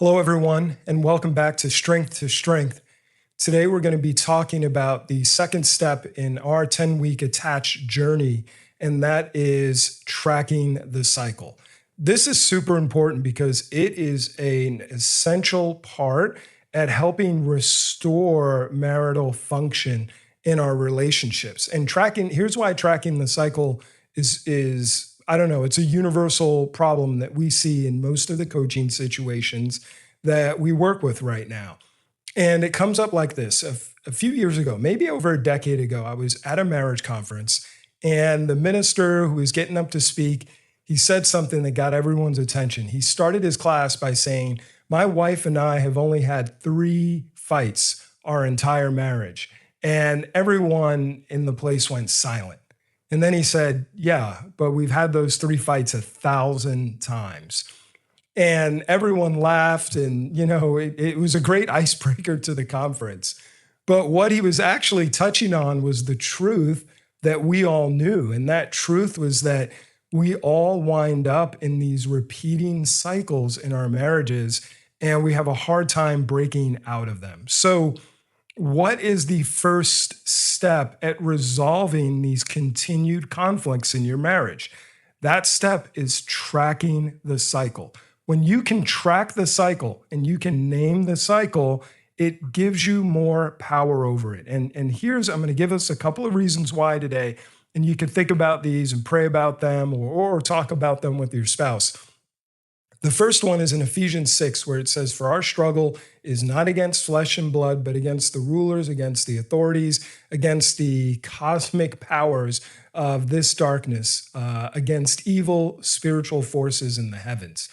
Hello, everyone, and welcome back to Strength to Strength. Today, we're going to be talking about the second step in our 10-week attached journey, and that is tracking the cycle. This is super important because it is an essential part at helping restore marital function in our relationships. And here's why tracking the cycle is I don't know, it's a universal problem that we see in most of the coaching situations that we work with right now. And it comes up like this. A few years ago, maybe over a decade ago, I was at a marriage conference, and the minister who was getting up to speak, he said something that got everyone's attention. He started his class by saying, "My wife and I have only had 3 fights our entire marriage." And everyone in the place went silent. And then he said, "Yeah, but we've had those 3 fights 1,000 times." And everyone laughed, and it was a great icebreaker to the conference. But what he was actually touching on was the truth that we all knew. And that truth was that we all wind up in these repeating cycles in our marriages, and we have a hard time breaking out of them. So what is the first step at resolving these continued conflicts in your marriage? That step is tracking the cycle. When you can track the cycle and you can name the cycle, it gives you more power over it. And I'm going to give us a couple of reasons why today, and you can think about these and pray about them or talk about them with your spouse. The first one is in Ephesians 6, where it says, "For our struggle is not against flesh and blood, but against the rulers, against the authorities, against the cosmic powers of this darkness, against evil spiritual forces in the heavens."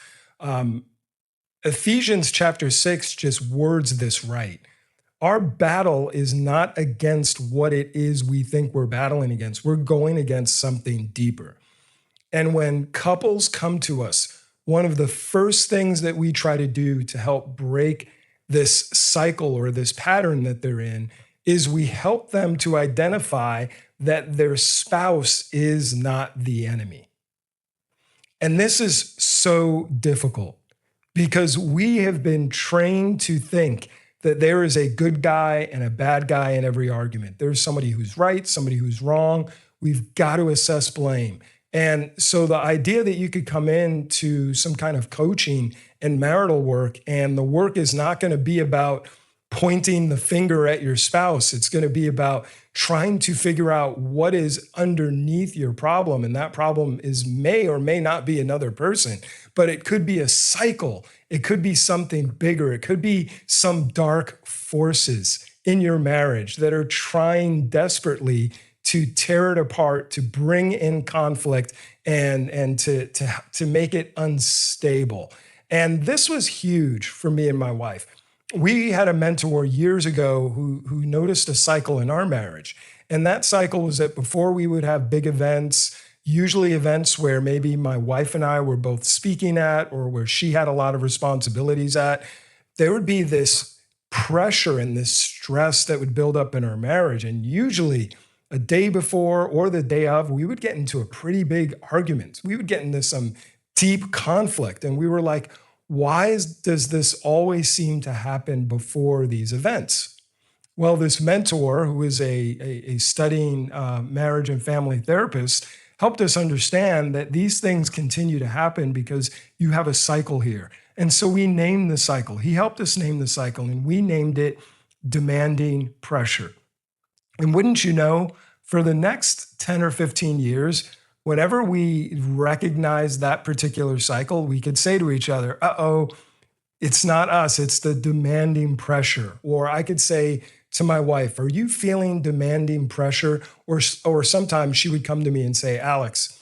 Ephesians chapter 6 just words this right. Our battle is not against what it is we think we're battling against. We're going against something deeper. And when couples come to us, one of the first things that we try to do to help break this cycle or this pattern that they're in is we help them to identify that their spouse is not the enemy. And this is so difficult because we have been trained to think that there is a good guy and a bad guy in every argument. There's somebody who's right, somebody who's wrong. We've got to assess blame. And so the idea that you could come into some kind of coaching and marital work, and the work is not going to be about pointing the finger at your spouse. It's going to be about trying to figure out what is underneath your problem. And that problem may or may not be another person, but it could be a cycle. It could be something bigger. It could be some dark forces in your marriage that are trying desperately to tear it apart, to bring in conflict, and to make it unstable. And this was huge for me and my wife. We had a mentor years ago who noticed a cycle in our marriage. And that cycle was that before we would have big events, usually events where maybe my wife and I were both speaking at, or where she had a lot of responsibilities at, there would be this pressure and this stress that would build up in our marriage. And usually a day before or the day of, we would get into a pretty big argument. We would get into some deep conflict. And we were like, why does this always seem to happen before these events? Well, this mentor, who is a studying marriage and family therapist, helped us understand that these things continue to happen because you have a cycle here. And so we named the cycle. He helped us name the cycle, and we named it demanding pressure. And wouldn't you know, for the next 10 or 15 years, whenever we recognize that particular cycle, we could say to each other, uh-oh, it's not us, it's the demanding pressure. Or I could say to my wife, "Are you feeling demanding pressure?" Or sometimes she would come to me and say, "Alex,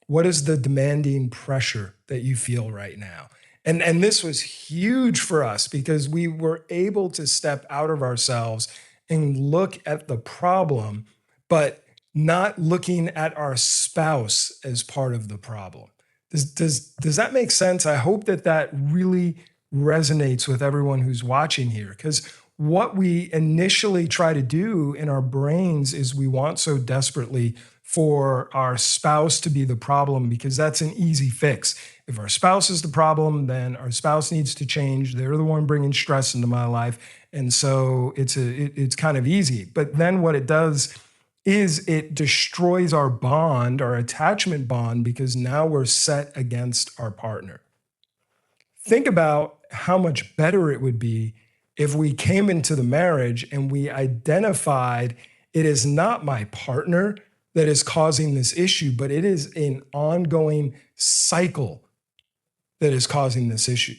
what is the demanding pressure that you feel right now?" And this was huge for us because we were able to step out of ourselves and look at the problem, but not looking at our spouse as part of the problem. Does that make sense? I hope that really resonates with everyone who's watching here, because what we initially try to do in our brains is we want so desperately for our spouse to be the problem, because that's an easy fix. If our spouse is the problem, then our spouse needs to change. They're the one bringing stress into my life. And so it's kind of easy. But then what it does is it destroys our bond, our attachment bond, because now we're set against our partner. Think about how much better it would be if we came into the marriage and we identified it is not my partner that is causing this issue, but it is an ongoing cycle that is causing this issue.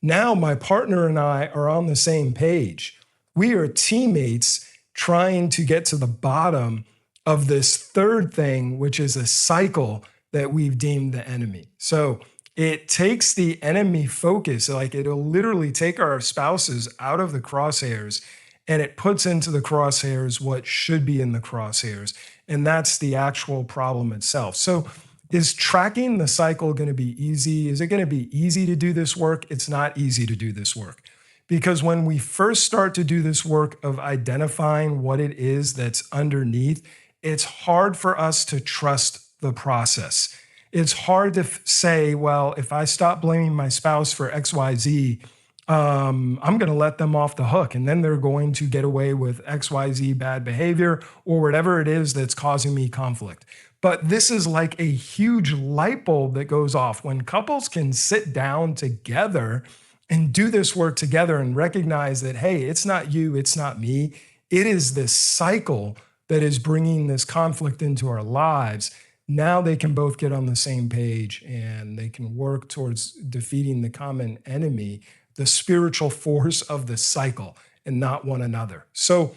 Now, my partner and I are on the same page. We are teammates trying to get to the bottom of this third thing, which is a cycle that we've deemed the enemy. So it takes the enemy focus, like it'll literally take our spouses out of the crosshairs and it puts into the crosshairs what should be in the crosshairs. And that's the actual problem itself. So is tracking the cycle going to be easy? Is it going to be easy to do this work? It's not easy to do this work. Because when we first start to do this work of identifying what it is that's underneath, it's hard for us to trust the process. It's hard to say, well, if I stop blaming my spouse for XYZ, I'm going to let them off the hook, and then they're going to get away with XYZ bad behavior or whatever it is that's causing me conflict. But this is like a huge light bulb that goes off when couples can sit down together and do this work together and recognize that, hey, it's not you, it's not me. It is this cycle that is bringing this conflict into our lives. Now they can both get on the same page and they can work towards defeating the common enemy, the spiritual force of the cycle, and not one another. So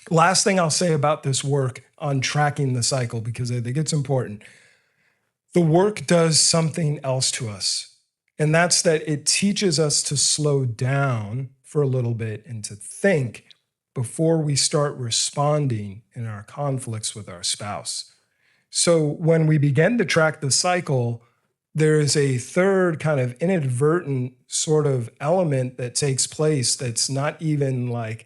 last thing I'll say about this work on tracking the cycle, because I think it's important. The work does something else to us, and that's that it teaches us to slow down for a little bit and to think before we start responding in our conflicts with our spouse. So when we begin to track the cycle, there is a third kind of inadvertent sort of element that takes place that's not even like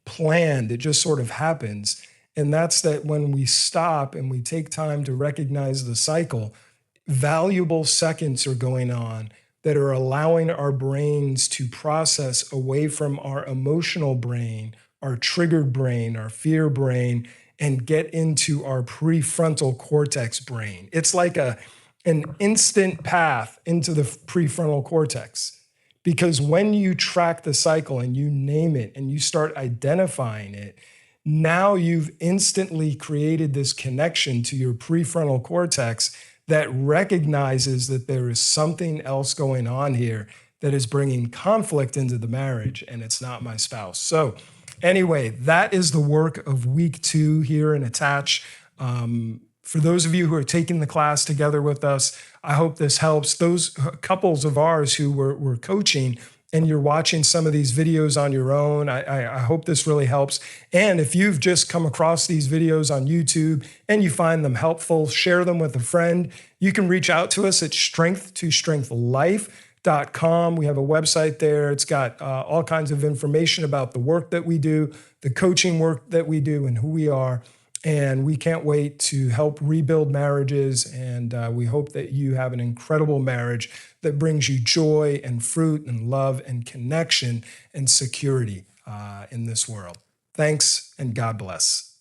planned. It just sort of happens. And that's that when we stop and we take time to recognize the cycle, valuable seconds are going on that are allowing our brains to process away from our emotional brain, our triggered brain, our fear brain, and get into our prefrontal cortex brain. It's like an instant path into the prefrontal cortex. Because when you track the cycle and you name it and you start identifying it, now you've instantly created this connection to your prefrontal cortex that recognizes that there is something else going on here that is bringing conflict into the marriage, and it's not my spouse. So anyway, that is the work of week 2 here in Attach. For those of you who are taking the class together with us, I hope this helps. Those couples of ours who we're coaching and you're watching some of these videos on your own, I hope this really helps. And if you've just come across these videos on YouTube and you find them helpful, share them with a friend. You can reach out to us at strength2strengthlife.com. We have a website there. It's got all kinds of information about the work that we do, the coaching work that we do, and who we are. And we can't wait to help rebuild marriages. And we hope that you have an incredible marriage that brings you joy and fruit and love and connection and security in this world. Thanks, and God bless.